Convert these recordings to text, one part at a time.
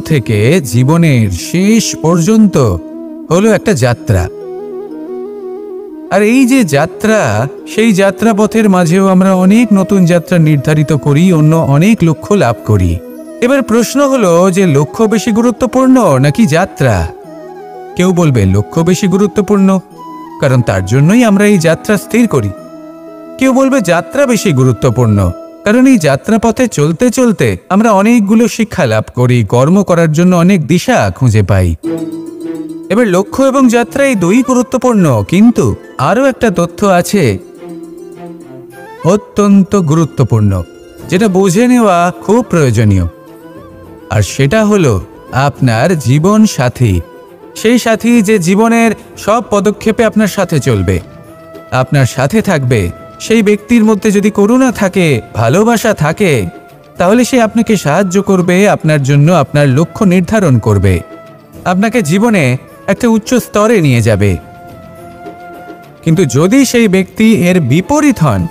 থেকে জীবনের শেষ পর্যন্ত হলো একটা যাত্রা। আর এই যে যাত্রা, সেই যাত্রাপথের মাঝেও আমরা অনেক নতুন যাত্রা নির্ধারিত করি, অন্য অনেক লক্ষ্য লাভ করি। এবার প্রশ্ন হলো যে লক্ষ্য বেশি গুরুত্বপূর্ণ নাকি যাত্রা? কেউ বলবে লক্ষ্য বেশি গুরুত্বপূর্ণ, কারণ তার জন্যই আমরা এই যাত্রা স্থির করি। কেউ বলবে যাত্রা বেশি গুরুত্বপূর্ণ, কারণ এই যাত্রাপথে চলতে চলতে আমরা অনেকগুলো শিক্ষা লাভ করি, কর্ম করার জন্য অনেক দিশা খুঁজে পাই। এবার লক্ষ্য এবং যাত্রা এই দুই গুরুত্বপূর্ণ, কিন্তু আরও একটা তথ্য আছে অত্যন্ত গুরুত্বপূর্ণ, যেটা বুঝে নেওয়া খুব প্রয়োজনীয়। আর সেটা হলো আপনার জীবন সাথী। সেই সাথী যে জীবনের সব পদক্ষেপে আপনার সাথে চলবে, আপনার সাথে থাকবে। সেই ব্যক্তির মধ্যে যদি করুণা থাকে, ভালোবাসা থাকে, তাহলে সে আপনাকে সাহায্য করবে, আপনার জন্য আপনার লক্ষ্য নির্ধারণ করবে, আপনাকে জীবনে একটা উচ্চ স্তরে নিয়ে যাবে। কিন্তু যদি সেই ব্যক্তি এর বিপরীত হন,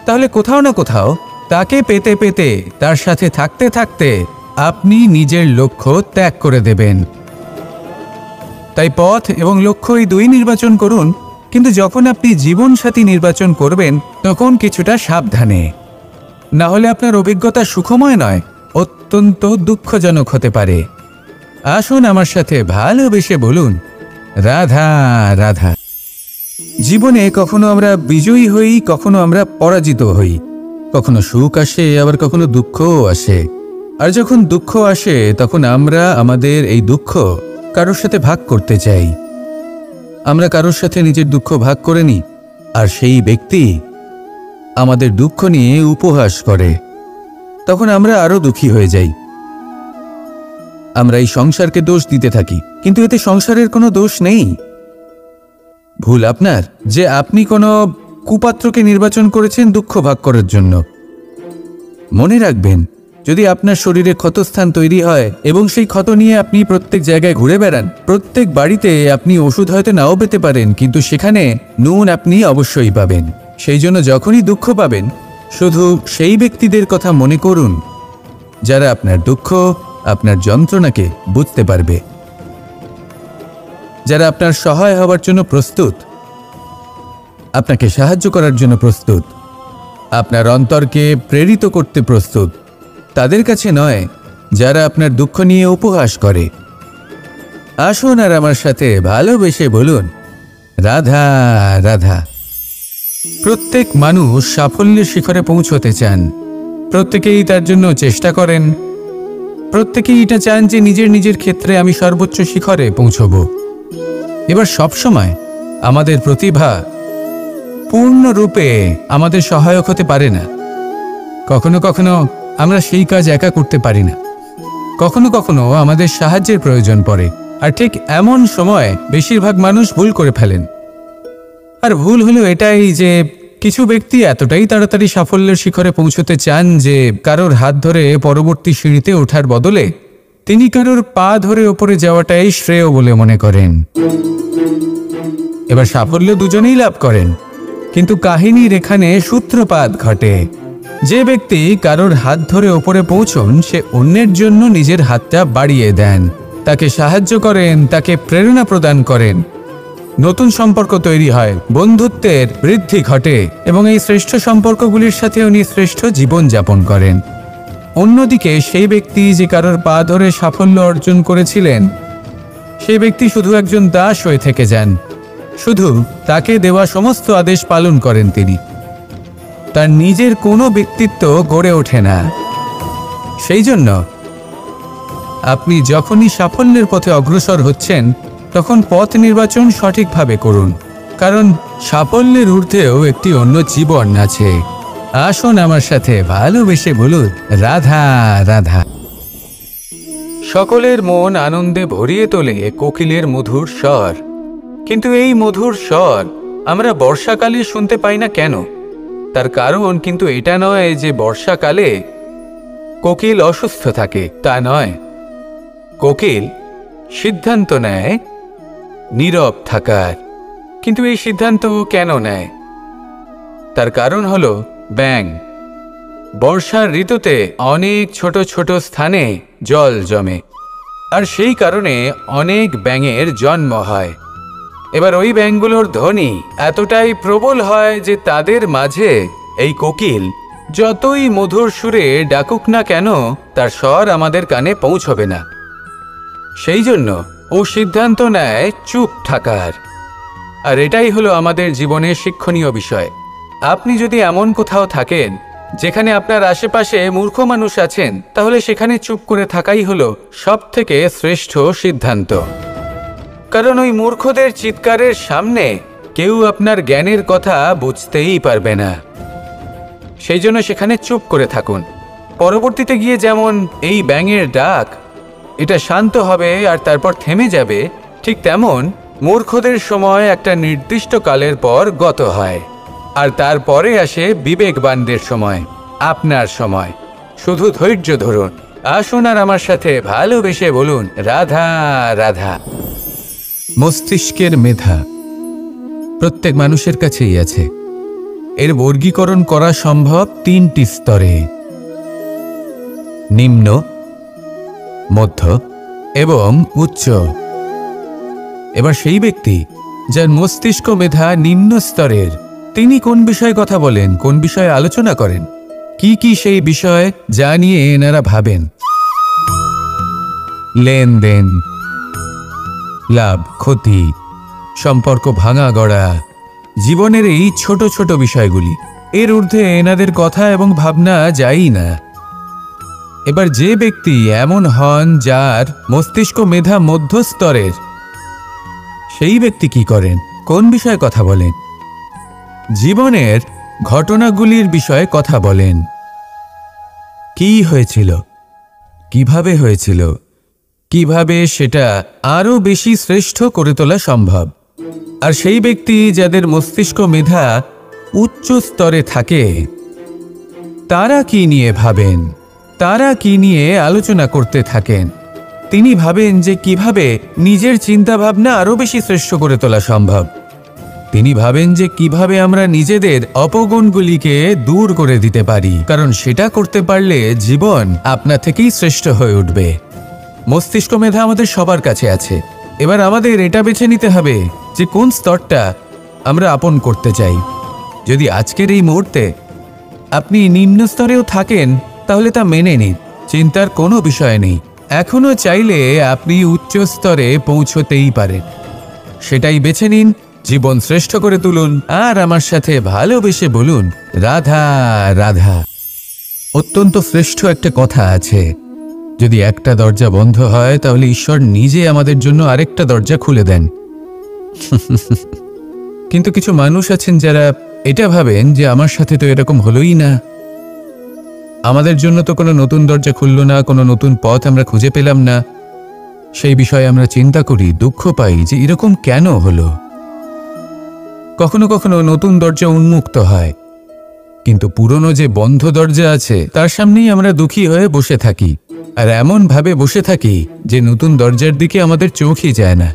তাহলে কোথাও না কোথাও তাকে পেতে পেতে, তার সাথে থাকতে থাকতে আপনি নিজের লক্ষ্য ত্যাগ করে দেবেন। তাই পথ এবং লক্ষ্য এই দুই নির্বাচন করুন, কিন্তু যখন আপনি জীবনসাথী নির্বাচন করবেন তখন কিছুটা সাবধানে, না হলে আপনার অভিজ্ঞতা সুখময় নয়, অত্যন্ত দুঃখজনক হতে পারে। আসুন আমার সাথে ভালোবেসে বলুন, রাধা রাধা। জীবনে কখনো আমরা বিজয়ী হই, কখনো আমরা পরাজিত হই, কখনো সুখ আসে, আবার কখনো দুঃখও আসে। আর যখন দুঃখ আসে তখন আমরা আমাদের এই দুঃখ কারোর সাথে ভাগ করতে চাই। আমরা কারোর সাথে নিজের দুঃখ ভাগ করে নিই, আর সেই ব্যক্তি আমাদের দুঃখ নিয়ে উপহাস করে। তখন আমরা আরো দুঃখী হয়ে যাই। আমরা এই সংসারকে দোষ দিতে থাকি, কিন্তু এতে সংসারের কোনো দোষ নেই। ভুল আপনার যে আপনি কোনো কুপাত্রকে নির্বাচন করেছেন দুঃখ ভাগ করার জন্য। মনে রাখবেন, যদি আপনার শরীরে ক্ষতস্থান তৈরি হয় এবং সেই ক্ষত নিয়ে আপনি প্রত্যেক জায়গায় ঘুরে বেড়ান, প্রত্যেক বাড়িতে আপনি ওষুধ হয়তো নাও পেতে পারেন, কিন্তু সেখানে নুন আপনি অবশ্যই পাবেন। সেই জন্য যখনই দুঃখ পাবেন, শুধু সেই ব্যক্তিদের কথা মনে করুন যারা আপনার দুঃখ, আপনার যন্ত্রণাকে বুঝতে পারবে, যারা আপনার সহায় হওয়ার জন্য প্রস্তুত, আপনাকে সাহায্য করার জন্য প্রস্তুত, আপনার অন্তরকে প্রেরিত করতে প্রস্তুত। তাদের কাছে নয় যারা আপনার দুঃখ নিয়ে উপহাস করে। আসুন আর আমার সাথে ভালোবেসে বলুন, রাধা রাধা। প্রত্যেক মানুষ সাফল্যের শিখরে পৌঁছতে চান, প্রত্যেকেই তার জন্য চেষ্টা করেন, প্রত্যেকেই এটা চান যে নিজের নিজের ক্ষেত্রে আমি সর্বোচ্চ শিখরে পৌঁছব। এবার সবসময় আমাদের প্রতিভা পূর্ণরূপে আমাদের সহায়ক হতে পারে না। কখনো কখনো আমরা সেই কাজ একা করতে পারি না, কখনো কখনো আমাদের সাহায্যের প্রয়োজন পড়ে। আর ঠিক এমন সময় বেশিরভাগ মানুষ ভুল করে ফেলেন। আর ভুল হলো এটাই যে কিছু ব্যক্তি এতটাই তাড়াতাড়ি সাফল্যের শিখরে পৌঁছতে চান যে কারোর হাত ধরে পরবর্তী সিঁড়িতে ওঠার বদলে তিনি কারোর পা ধরে ওপরে যাওয়াটাই শ্রেয় বলে মনে করেন। এবার সাফল্য দুজনেই লাভ করেন, কিন্তু কাহিনীর এখানে সূত্রপাত ঘটে। যে ব্যক্তি কারোর হাত ধরে ওপরে পৌঁছন, সে অন্যের জন্য নিজের হাতটা বাড়িয়ে দেন, তাকে সাহায্য করেন, তাকে প্রেরণা প্রদান করেন। নতুন সম্পর্ক তৈরি হয়, বন্ধুত্বের বৃদ্ধি ঘটে, এবং এই শ্রেষ্ঠ সম্পর্কগুলির সাথে উনি শ্রেষ্ঠ জীবন যাপন করেন। অন্যদিকে সেই ব্যক্তি যে কারোর পা ধরে সাফল্য অর্জন করেছিলেন, সেই ব্যক্তি শুধু একজন দাস হয়ে থেকে যান। শুধু তাকে দেওয়া সমস্ত আদেশ পালন করেন তিনি, তার নিজের কোনো ব্যক্তিত্ব গড়ে ওঠে না। সেই জন্য আপনি যখনই সাফল্যের পথে অগ্রসর হচ্ছেন, তখন পথ নির্বাচন সঠিকভাবে করুন, কারণ সাফল্যের ঊর্ধ্বেও একটি অন্য জীবন আছে। আসুন আমার সাথে ভালোবেসে বলুন, রাধা রাধা। সকলের মন আনন্দে ভরিয়ে তোলে কোকিলের মধুর স্বর, কিন্তু এই মধুর স্বর আমরা বর্ষাকালে শুনতে পাই না কেন? তার কারণ কিন্তু এটা নয় যে বর্ষাকালে কোকিল অসুস্থ থাকে, তা নয়। কোকিল সিদ্ধান্ত নেয় নীরব থাকার, কিন্তু এই সিদ্ধান্ত কেন নেয়? তার কারণ হলো ব্যাঙ। বর্ষার ঋতুতে অনেক ছোট ছোট স্থানে জল জমে, আর সেই কারণে অনেক ব্যাঙের জন্ম হয়। এবার ওই ব্যাঙগুলোর ধ্বনি এতটাই প্রবল হয় যে তাদের মাঝে এই কোকিল যতই মধুর সুরে ডাকুক না কেন তার স্বর আমাদের কানে পৌঁছবে না। সেই জন্য ও সিদ্ধান্ত নেয় চুপ থাকার। আর এটাই হলো আমাদের জীবনের শিক্ষণীয় বিষয়। আপনি যদি এমন কোথাও থাকেন যেখানে আপনার আশেপাশে মূর্খ মানুষ আছেন, তাহলে সেখানে চুপ করে থাকাই হলো সবথেকে শ্রেষ্ঠ সিদ্ধান্ত। কারণ ওই মূর্খদের চিৎকারের সামনে কেউ আপনার জ্ঞানের কথা বুঝতেই পারবে না। সেই জন্য সেখানে চুপ করে থাকুন। পরবর্তীতে গিয়ে যেমন এই ব্যাঙের ডাক এটা শান্ত হবে আর তারপর থেমে যাবে, ঠিক তেমন মূর্খদের সময় একটা নির্দিষ্ট কালের পর গত হয়। আর তারপরে আসে বিবেকবানদের সময়, আপনার সময়। শুধু ধৈর্য ধরুন। আসুন আর আমার সাথে ভালোবেসে বলুন, রাধা রাধা। মস্তিষ্কের মেধা প্রত্যেক মানুষের কাছেই আছে। এর বর্গীকরণ করা সম্ভব তিনটি স্তরে: নিম্ন, মধ্য এবং উচ্চ। এবার সেই ব্যক্তি যার মস্তিষ্ক মেধা নিম্ন স্তরের, তিনি কোন বিষয়ে কথা বলেন, কোন বিষয়ে আলোচনা করেন, কি কি সেই বিষয় যা নিয়ে এনারা ভাবেন? লেনদেন, লাভ ক্ষতি, সম্পর্ক ভাঙা গড়া, জীবনের এই ছোট ছোট বিষয়গুলি। এর ঊর্ধ্বে এনাদের কথা এবং ভাবনা যায়ই না। এবার যে ব্যক্তি এমন হন যার মস্তিষ্ক মেধা মধ্যস্তরের, সেই ব্যক্তি কি করেন, কোন বিষয়ে কথা বলেন? জীবনের ঘটনাগুলির বিষয়ে কথা বলেন। কি হয়েছিল, কিভাবে হয়েছিল, কিভাবে সেটা আরও বেশি শ্রেষ্ঠ করে তোলা সম্ভব। আর সেই ব্যক্তি যাদের মস্তিষ্ক মেধা উচ্চ স্তরে থাকে, তারা কি নিয়ে ভাবেন, তারা কি নিয়ে আলোচনা করতে থাকেন? তিনি ভাবেন যে কিভাবে নিজের চিন্তাভাবনা আরও বেশি শ্রেষ্ঠ করে তোলা সম্ভব। তিনি ভাবেন যে কিভাবে আমরা নিজেদের অপগুণগুলিকে দূর করে দিতে পারি, কারণ সেটা করতে পারলে জীবন আপনা থেকেই শ্রেষ্ঠ হয়ে উঠবে। মস্তিষ্ক মেধা আমাদের সবার কাছে আছে। এবার আমাদের এটা বেছে নিতে হবে যে কোন স্তরটা আমরা আপন করতে চাই। যদি আজকের এই মুহূর্তে আপনি নিম্ন স্তরেও থাকেন, তাহলে তা মেনে নিন, চিন্তার কোনো বিষয় নেই। এখনো চাইলে আপনি উচ্চ স্তরে পৌঁছতেই পারেন। সেটাই বেছে নিন, জীবন শ্রেষ্ঠ করে তুলুন আর আমার সাথে ভালোবেসে বলুন, রাধা রাধা। অত্যন্ত শ্রেষ্ঠ একটা কথা আছে, যদি একটা দরজা বন্ধ হয় তাহলে ঈশ্বর নিজে আমাদের জন্য আরেকটা দরজা খুলে দেন। কিন্তু কিছু মানুষ আছেন যারা এটা ভাবেন যে আমার সাথে তো এরকম হলোই না, আমাদের জন্য তো কোনো নতুন দরজা খুলল না, কোনো নতুন পথ আমরা খুঁজে পেলাম না। সেই বিষয়ে আমরা চিন্তা করি, দুঃখ পাই যে এরকম কেন হলো। কখনো কখনো নতুন দরজা উন্মুক্ত হয়, কিন্তু পুরনো যে বন্ধ দরজা আছে তার সামনেই আমরা দুঃখী হয়ে বসে থাকি। আর এমন ভাবে বসে থাকি যে নতুন দরজার দিকে আমাদের চোখই যায় না।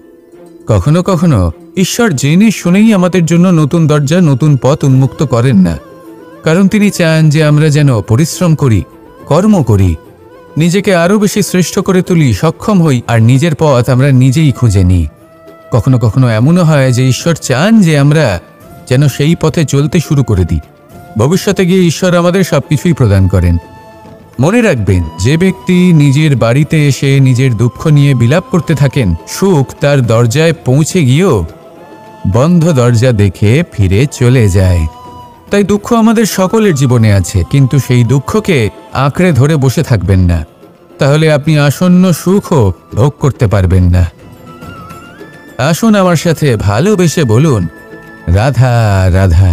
কখনো কখনো ঈশ্বর জেনে শুনেই আমাদের জন্য নতুন দরজা, নতুন পথ উন্মুক্ত করেন না, কারণ তিনি চান যে আমরা যেন পরিশ্রম করি, কর্ম করি, নিজেকে আরও বেশি শ্রেষ্ঠ করে তুলি, সক্ষম হই, আর নিজের পথ আমরা নিজেই খুঁজে নিই। কখনো কখনো এমনও হয় যে ঈশ্বর চান যে আমরা যেন সেই পথে চলতে শুরু করে দিই। ভবিষ্যতে গিয়ে ঈশ্বর আমাদের সবকিছুই প্রদান করেন। মনে রাখবেন, যে ব্যক্তি নিজের বাড়িতে এসে নিজের দুঃখ নিয়ে বিলাপ করতে থাকেন, সুখ তার দরজায় পৌঁছে গিয়েও বন্ধ দরজা দেখে ফিরে চলে যায়। তাই দুঃখ আমাদের সকলের জীবনে আছে, কিন্তু সেই দুঃখকে আঁকড়ে ধরে বসে থাকবেন না, তাহলে আপনি আসন্ন সুখও ভোগ করতে পারবেন না। আসুন আমার সাথে ভালোবেসে বলুন, রাধা রাধা।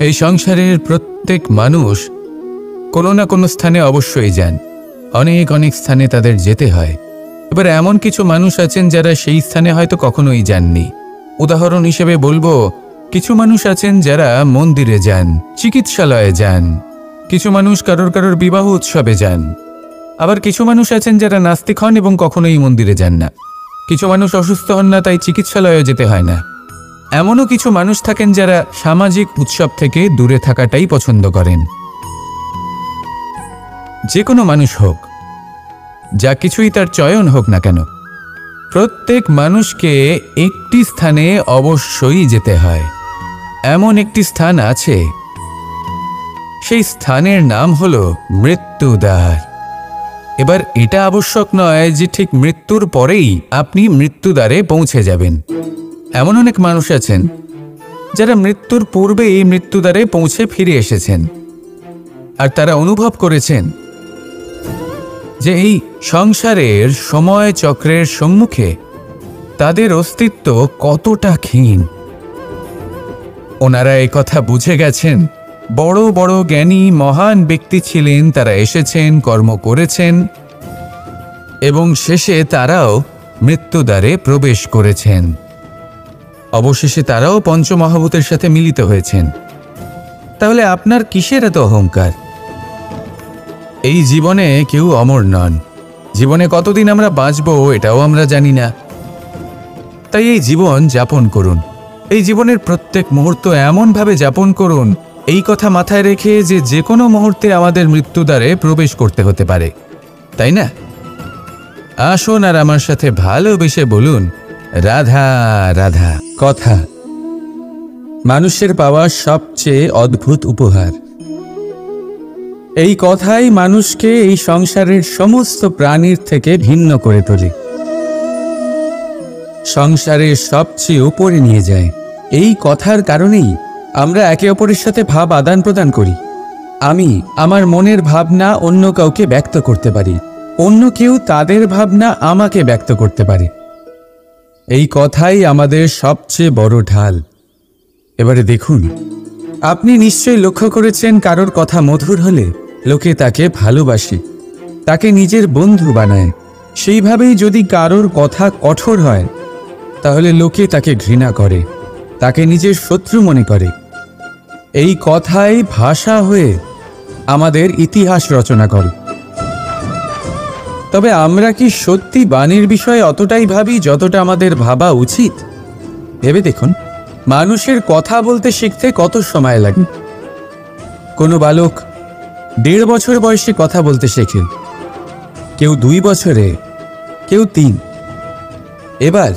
এই সংসারের প্রত্যেক মানুষ কোনো না কোনো স্থানে অবশ্যই যান, অনেক অনেক স্থানে তাদের যেতে হয়। এবার এমন কিছু মানুষ আছেন যারা সেই স্থানে হয়তো কখনোই যাননি। উদাহরণ হিসেবে বলবো, কিছু মানুষ আছেন যারা মন্দিরে যান, চিকিৎসালয়ে যান, কিছু মানুষ কারোর কারোর বিবাহ উৎসবে যান, আবার কিছু মানুষ আছেন যারা নাস্তিক হন এবং কখনোই মন্দিরে যান না। কিছু মানুষ অসুস্থ হন না, তাই চিকিৎসালয়ে যেতে হয় না। এমনও কিছু মানুষ থাকেন যারা সামাজিক উৎসব থেকে দূরে থাকাটাই পছন্দ করেন। যে কোনো মানুষ হোক, যা কিছুই তার চয়ন হোক না কেন, প্রত্যেক মানুষকে একটি স্থানে অবশ্যই যেতে হয়। এমন একটি স্থান আছে, সেই স্থানের নাম হলো মৃত্যুদ্বার। এবার এটা আবশ্যক নয় যে ঠিক মৃত্যুর পরেই আপনি মৃত্যুদ্বারে পৌঁছে যাবেন। এমন অনেক মানুষ আছেন যারা মৃত্যুর পূর্বেই মৃত্যুদ্বারে পৌঁছে ফিরে এসেছেন, আর তারা অনুভব করেছেন যে এই সংসারের সময় চক্রের সম্মুখে তাদের অস্তিত্ব কতটা ক্ষীণ। ওনারা এই কথা বুঝে গেছেন। বড় বড় জ্ঞানী মহান ব্যক্তি ছিলেন, তারা এসেছেন, কর্ম করেছেন এবং শেষে তারাও মৃত্যুদ্বারে প্রবেশ করেছেন। অবশেষে তারাও পঞ্চমহাভূতের সাথে মিলিত হয়েছেন। তাহলে আপনার কিসের এত অহংকার? এই জীবনে কেউ অমর নন। জীবনে কতদিন আমরা বাঁচব এটাও আমরা জানি না। তাই এই জীবন যাপন করুন। এই জীবনের প্রত্যেক মুহূর্ত এমনভাবে যাপন করুন, এই কথা মাথায় রেখে যে যে কোনো মুহূর্তে আমাদের মৃত্যুদ্বারে প্রবেশ করতে হতে পারে, তাই না? আসুন আর আমার সাথে ভালোবেসে বলুন, রাধা রাধা। কথা মানুষের পাওয়া সবচেয়ে অদ্ভুত উপহার। এই কথাই মানুষকে এই সংসারের সমস্ত প্রাণীর থেকে ভিন্ন করে তোলে, সংসারের সবচেয়ে উপরে নিয়ে যায়। এই কথার কারণেই আমরা একে অপরের সাথে ভাব আদান প্রদান করি। আমি আমার মনের ভাবনা অন্য কাউকে ব্যক্ত করতে পারি, অন্য কেউ তাদের ভাবনা আমাকে ব্যক্ত করতে পারে। এই কথাই আমাদের সবচেয়ে বড় ঢাল। এবারে দেখুন, আপনি নিশ্চয়ই লক্ষ্য করেছেন কারোর কথা মধুর হলে লোকে তাকে ভালোবাসে, তাকে নিজের বন্ধু বানায়। সেইভাবেই যদি কারোর কথা কঠোর হয় তাহলে লোকে তাকে ঘৃণা করে, তাকে নিজের শত্রু মনে করে। এই কথাই ভাষা হয়ে আমাদের ইতিহাস রচনা করে। তবে আমরা কি সত্যি বাণীর বিষয়ে অতটাই ভাবি যতটা আমাদের ভাবা উচিত? ভেবে দেখুন, মানুষের কথা বলতে শিখতে কত সময় লাগে। কোনো বালক 1.5 বছর বয়সে কথা বলতে শেখে, কেউ 2 বছরে, কেউ 3। এবার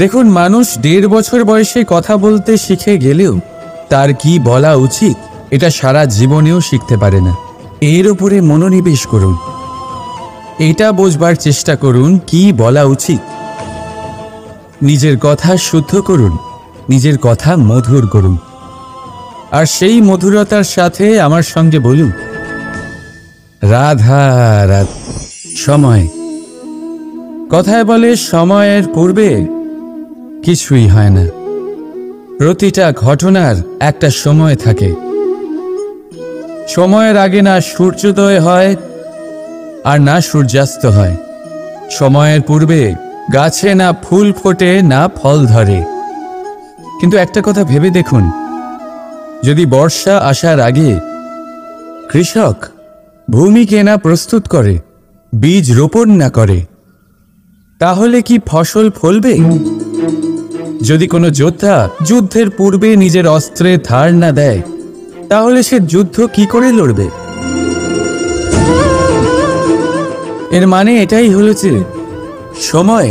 দেখুন, মানুষ 1.5 বছর বয়সে কথা বলতে শিখে গেলেও তার কি বলা উচিত এটা সারা জীবনেও শিখতে পারে না। এর উপরে মনোনিবেশ করুন, এটা বোঝবার চেষ্টা করুন কি বলা উচিত। নিজের কথা শুদ্ধ করুন, নিজের কথা মধুর করুন, আর সেই মধুরতার সাথে আমার সঙ্গে বলুন, রাধা রাধা। সময়, কথায় বলে সময়ের পূর্বে কিছুই হয় না। প্রতিটা ঘটনার একটা সময় থাকে। সময়ের আগে না সূর্যোদয় হয় আর না সূর্যাস্ত হয়। সময়ের পূর্বে গাছে না ফুল ফোটে না ফল ধরে। কিন্তু একটা কথা ভেবে দেখুন, যদি বর্ষা আসার আগে কৃষক ভূমিকে না প্রস্তুত করে, বীজ রোপণ না করে, তাহলে কি ফসল ফলবে? যদি কোনো যোদ্ধা যুদ্ধের পূর্বে নিজের অস্ত্রে ধার না দেয়, তাহলে সে যুদ্ধ কি করে লড়বে? এর মানে এটাই হলো যে সময়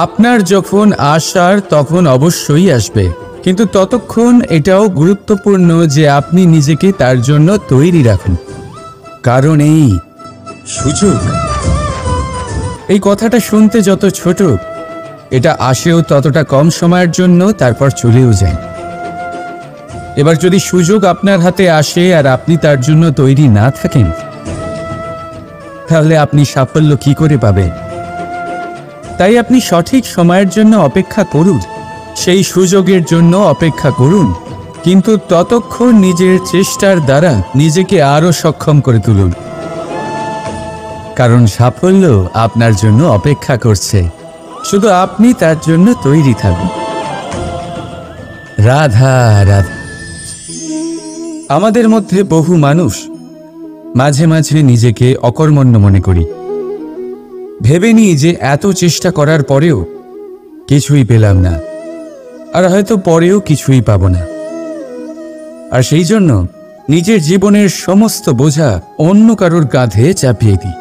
আপনার যখন আসার তখন অবশ্যই আসবে, কিন্তু ততক্ষণ এটাও গুরুত্বপূর্ণ যে আপনি নিজেকে তার জন্য তৈরি রাখুন। কারণ এই সুযোগ, এই কথাটা শুনতে যত ছোট, এটা আসেও ততটা কম সময়ের জন্য, তারপর চলেও যায়। এবার যদি সুযোগ আপনার হাতে আসে আর আপনি তার জন্য তৈরি না থাকেন, তাহলে আপনি সাফল্য কি করে পাবেন? তাই আপনি সঠিক সময়ের জন্য অপেক্ষা করুন, সেই সুযোগের জন্য অপেক্ষা করুন, কিন্তু ততক্ষণ নিজের চেষ্টার দ্বারা নিজেকে আরো সক্ষম করে তুলুন। কারণ সাফল্য আপনার জন্য অপেক্ষা করছে, শুধু আপনি তার জন্য তৈরি থাকুন। রাধা রাধা। আমাদের মধ্যে বহু মানুষ মাঝে মাঝে নিজেকে অকর্মণ্য মনে করি, ভেবে নিই যে এত চেষ্টা করার পরেও কিছুই পেলাম না, আর হয়তো পরেও কিছুই পাব না, আর সেই জন্য নিজের জীবনের সমস্ত বোঝা অন্য কারোর কাঁধে চাপিয়ে দিই।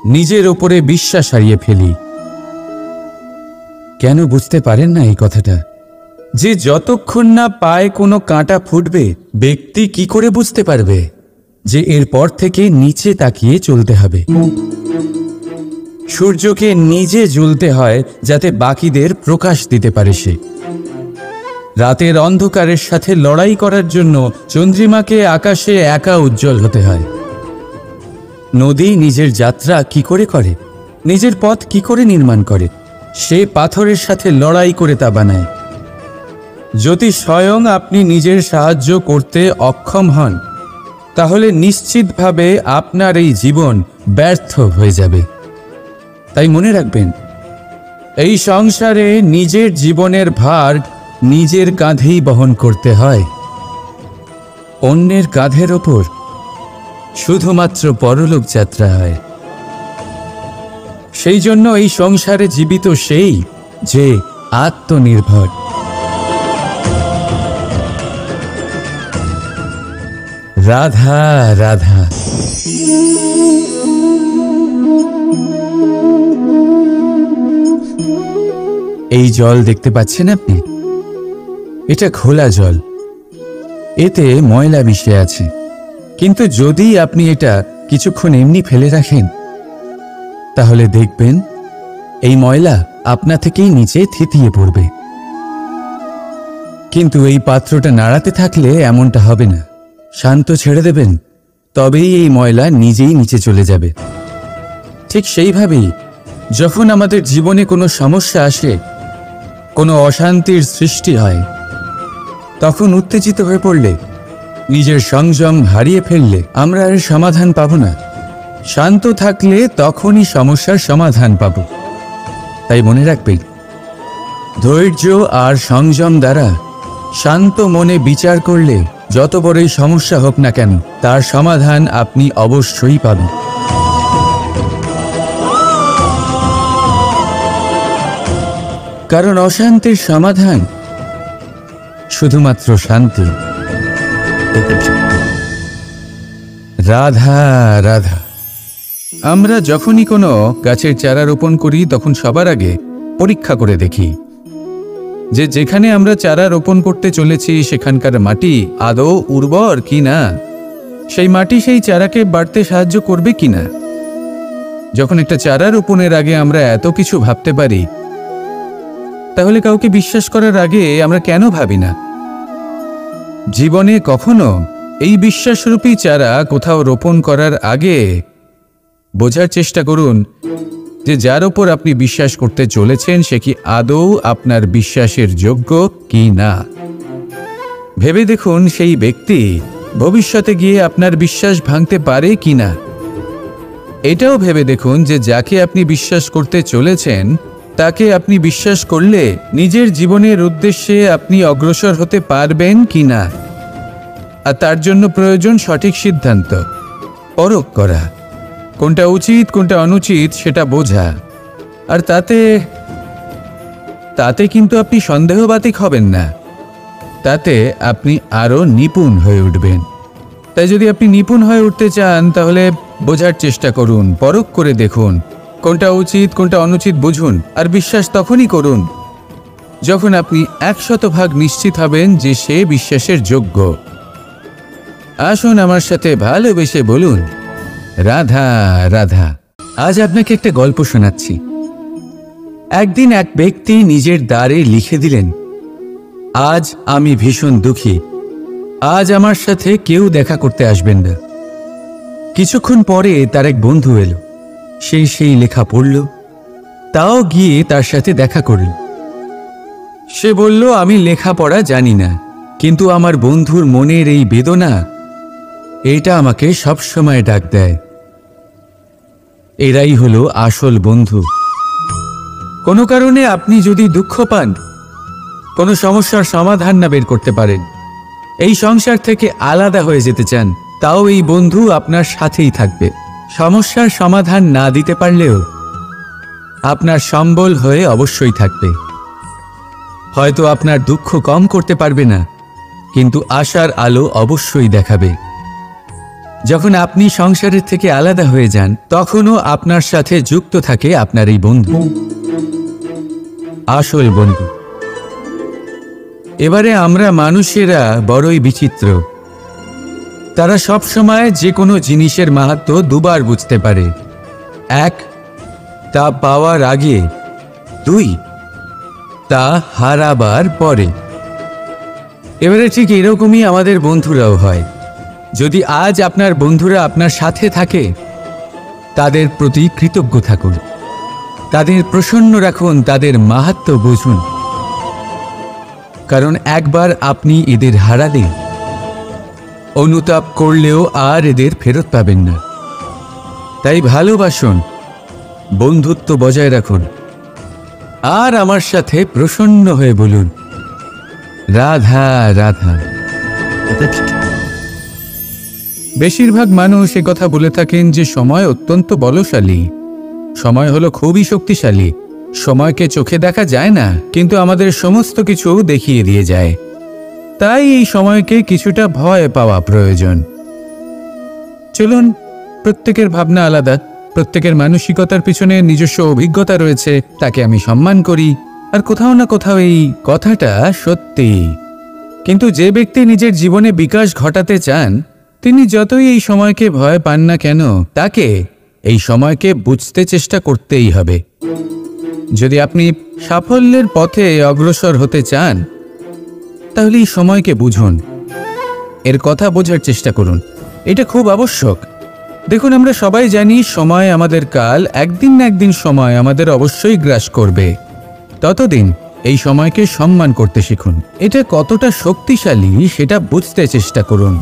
নিজের ওপরে বিশ্বাস হারিয়ে ফেলি। কেন বুঝতে পারেন না এই কথাটা? যে যতক্ষণ না পায়ে কোনো কাঁটা ফুটবে, ব্যক্তি কি করে বুঝতে পারবে যে এরপর থেকে নিচে তাকিয়ে চলতে হবে? সূর্যকে নিজে জ্বলতে হয় যাতে বাকিদের প্রকাশ দিতে পারে সে। রাতের অন্ধকারের সাথে লড়াই করার জন্য চন্দ্রিমাকে আকাশে একা উজ্জ্বল হতে হয়। নদী নিজের যাত্রা কি করে করে, নিজের পথ কি করে নির্মাণ করে? সে পাথরের সাথে লড়াই করে তা বানায়। যদি স্বয়ং আপনি নিজের সাহায্য করতে অক্ষম হন, তাহলে নিশ্চিতভাবে আপনার এই জীবন ব্যর্থ হয়ে যাবে। তাই মনে রাখবেন, এই সংসারে নিজের জীবনের ভার নিজের কাঁধেই বহন করতে হয়। অন্যের কাঁধের ওপর শুধুমাত্র পরলোক যাত্রা হয়। সেই জন্য এই সংসারে জীবিত সেই যে আত্মনির্ভর। রাধা রাধা। এই জল দেখতে পাচ্ছেন আপনি? এটা খোলা জল, এতে ময়লা মিশে আছে। কিন্তু যদি আপনি এটা কিছুক্ষণ এমনি ফেলে রাখেন, তাহলে দেখবেন এই ময়লা আপনা থেকেই নিচে থিতিয়ে পড়বে। কিন্তু এই পাত্রটা নাড়াতে থাকলে এমনটা হবে না। শান্ত ছেড়ে দেবেন, তবেই এই ময়লা নিজেই নিচে চলে যাবে। ঠিক সেইভাবেই যখন আমাদের জীবনে কোনো সমস্যা আসে, কোনো অশান্তির সৃষ্টি হয়, তখন উত্তেজিত হয়ে পড়লে, নিজের সংযম হারিয়ে ফেললে আমরা এর সমাধান পাব না। শান্ত থাকলে তখনই সমস্যার সমাধান পাব। তাই মনে রাখবেন, ধৈর্য আর সংযম দ্বারা শান্ত মনে বিচার করলে যত বড়ই সমস্যা হোক না কেন, তার সমাধান আপনি অবশ্যই পাবেন। কারণ অশান্তির সমাধান শুধুমাত্র শান্তি। রাধা রাধা। আমরা যখনই কোনো গাছের চারা রোপণ করি, তখন সবার আগে পরীক্ষা করে দেখি যে যেখানে আমরা চারা রোপণ করতে চলেছি সেখানকার মাটি আদৌ উর্বর কি না, সেই মাটি সেই চারাকে বাড়তে সাহায্য করবে কিনা। যখন একটা চারা রোপণের আগে আমরা এত কিছু ভাবতে পারি, তাহলে কাউকে বিশ্বাস করার আগে আমরা কেন ভাবি না? জীবনে কখনো এই বিশ্বাসরূপী চারা কোথাও রোপণ করার আগে বোঝার চেষ্টা করুন যে যার ওপর আপনি বিশ্বাস করতে চলেছেন সে কি আদৌ আপনার বিশ্বাসের যোগ্য কি না। ভেবে দেখুন সেই ব্যক্তি ভবিষ্যতে গিয়ে আপনার বিশ্বাস ভাঙতে পারে কি না। এটাও ভেবে দেখুন যে যাকে আপনি বিশ্বাস করতে চলেছেন তাকে আপনি বিশ্বাস করলে নিজের জীবনের উদ্দেশ্যে আপনি অগ্রসর হতে পারবেন কি না। আর তার জন্য প্রয়োজন সঠিক সিদ্ধান্ত, পরখ করা, কোনটা উচিত কোনটা অনুচিত সেটা বোঝা। আর তাতে কিন্তু আপনি সন্দেহবাতিক হবেন না, তাতে আপনি আরও নিপুণ হয়ে উঠবেন। তাই যদি আপনি নিপুণ হয়ে উঠতে চান, তাহলে বোঝার চেষ্টা করুন, পরখ করে দেখুন, কোনটা উচিত কোনটা অনুচিত বুঝুন। আর বিশ্বাস তখনই করুন যখন আপনি 100% নিশ্চিত হবেন যে সে বিশ্বাসের যোগ্য। আসুন আমার সাথে ভালোবেসে বলুন, রাধা রাধা। আজ আপনাকে একটা গল্প শোনাচ্ছি। একদিন এক ব্যক্তি নিজের দ্বারে লিখে দিলেন, আজ আমি ভীষণ দুঃখী, আজ আমার সাথে কেউ দেখা করতে আসবেন না। কিছুক্ষণ পরে তার এক বন্ধু এলো, সে সেই লেখা পড়ল, তাও গিয়ে তার সাথে দেখা করল। সে বলল, আমি লেখাপড়া জানি না, কিন্তু আমার বন্ধুর মনের এই বেদনা, এটা আমাকে সবসময় ডাক দেয়। এরাই হলো আসল বন্ধু। কোনো কারণে আপনি যদি দুঃখ পান, কোনো সমস্যার সমাধান না বের করতে পারেন, এই সংসার থেকে আলাদা হয়ে যেতে চান, তাও এই বন্ধু আপনার সাথেই থাকবে। সমস্যার সমাধান না দিতে পারলেও আপনার সম্বল হয়ে অবশ্যই থাকবে। হয়তো আপনার দুঃখ কম করতে পারবে না, কিন্তু আশার আলো অবশ্যই দেখাবে। যখন আপনি সংসারের থেকে আলাদা হয়ে যান তখনও আপনার সাথে যুক্ত থাকে আপনার এই বন্ধু, আসল বন্ধু। এবারে আমরা মানুষেরা বড়ই বিচিত্র। তারা সব সময় যে কোনো জিনিসের মাহাত্ম্য দুবার বুঝতে পারে। এক, তা পাওয়ার আগে। দুই, তা হারাবার পরে। এবারে ঠিক এরকমই আমাদের বন্ধুরাও হয়। যদি আজ আপনার বন্ধুরা আপনার সাথে থাকে, তাদের প্রতি কৃতজ্ঞ থাকুন, তাদের প্রসন্ন রাখুন, তাদের মাহাত্ম্য বুঝুন। কারণ একবার আপনি এদের হারালে অনুতাপ করলেও আর এদের ফেরত পাবেন না। তাই ভালোবাসুন, বন্ধুত্ব বজায় রাখুন, আর আমার সাথে প্রসন্ন হয়ে বলুন, রাধা রাধা। বেশিরভাগ মানুষ কথা বলে থাকেন যে সময় অত্যন্ত বলশালী, সময় হলো খুবই শক্তিশালী। সময়কে চোখে দেখা যায় না, কিন্তু আমাদের সমস্ত কিছু দেখিয়ে দিয়ে যায়। তাই এই সময়কে কিছুটা ভয় পাওয়া প্রয়োজন। চলুন, প্রত্যেকের ভাবনা আলাদা, প্রত্যেকের মানসিকতার পিছনে নিজস্ব অভিজ্ঞতা রয়েছে, তাকে আমি সম্মান করি। আর কোথাও না কোথাও এই কথাটা সত্যি। কিন্তু যে ব্যক্তি নিজের জীবনে বিকাশ ঘটাতে চান, তিনি যতই এই সময়কে ভয় পান না কেন, তাকে এই সময়কে বুঝতে চেষ্টা করতেই হবে। যদি আপনি সাফল্যের পথে অগ্রসর হতে চান, তাহলে এই সময়কে বুঝুন, এর কথা বোঝার চেষ্টা করুন। এটা খুব আবশ্যক। দেখুন, আমরা সবাই জানি সময় আমাদের কাল, একদিন না একদিন সময় আমাদের অবশ্যই গ্রাস করবে। ততদিন এই সময়কে সম্মান করতে শিখুন। এটা কতটা শক্তিশালী সেটা বুঝতে চেষ্টা করুন,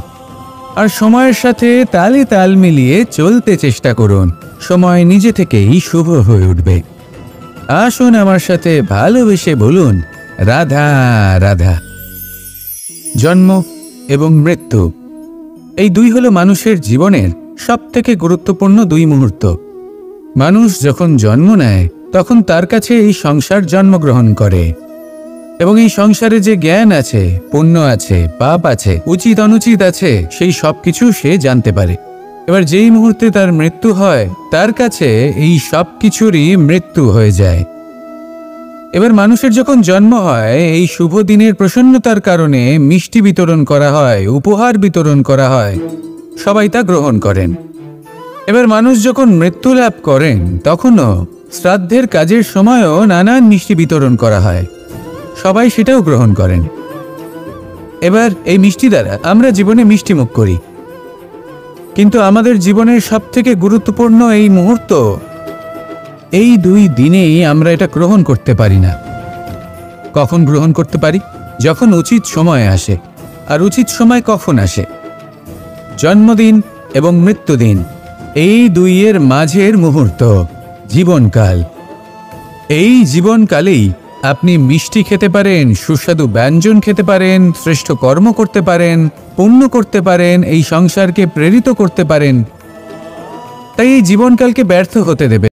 আর সময়ের সাথে তালে তাল মিলিয়ে চলতে চেষ্টা করুন। সময় নিজে থেকেই শুভ হয়ে উঠবে। আসুন আমার সাথে ভালোবেসে বলুন, রাধা রাধা। জন্ম এবং মৃত্যু, এই দুই হলো মানুষের জীবনের সবথেকে গুরুত্বপূর্ণ দুই মুহূর্ত। মানুষ যখন জন্ম নেয় তখন তার কাছে এই সংসার জন্মগ্রহণ করে, এবং এই সংসারে যে জ্ঞান আছে, পুণ্য আছে, পাপ আছে, উচিত অনুচিত আছে, সেই সব কিছু সে জানতে পারে। এবার যেই মুহূর্তে তার মৃত্যু হয়, তার কাছে এই সব কিছুরই মৃত্যু হয়ে যায়। এবার মানুষের যখন জন্ম হয়, এই শুভ দিনের প্রসন্নতার কারণে মিষ্টি বিতরণ করা হয়, উপহার বিতরণ করা হয়, সবাই তা গ্রহণ করেন। এবার মানুষ যখন মৃত্যু লাভ করেন, তখনও শ্রাদ্ধের কাজের সময়ও নানান মিষ্টি বিতরণ করা হয়, সবাই সেটাও গ্রহণ করেন। এবার এই মিষ্টি দ্বারা আমরা জীবনে মিষ্টি মুখ করি, কিন্তু আমাদের জীবনের সবথেকে গুরুত্বপূর্ণ এই মুহূর্ত, এই দুই দিনেই আমরা এটা গ্রহণ করতে পারি না। কখন গ্রহণ করতে পারি? যখন উচিত সময় আসে। আর উচিত সময় কখন আসে? জন্মদিন এবং মৃত্যুদিন, এই দুইয়ের মাঝের মুহূর্ত, জীবনকাল। এই জীবনকালেই আপনি মিষ্টি খেতে পারেন, সুস্বাদু ব্যঞ্জন খেতে পারেন, শ্রেষ্ঠ কর্ম করতে পারেন, পুণ্য করতে পারেন, এই সংসারকে প্রেরিত করতে পারেন। তাই এই জীবনকালকে ব্যর্থ হতে দেবে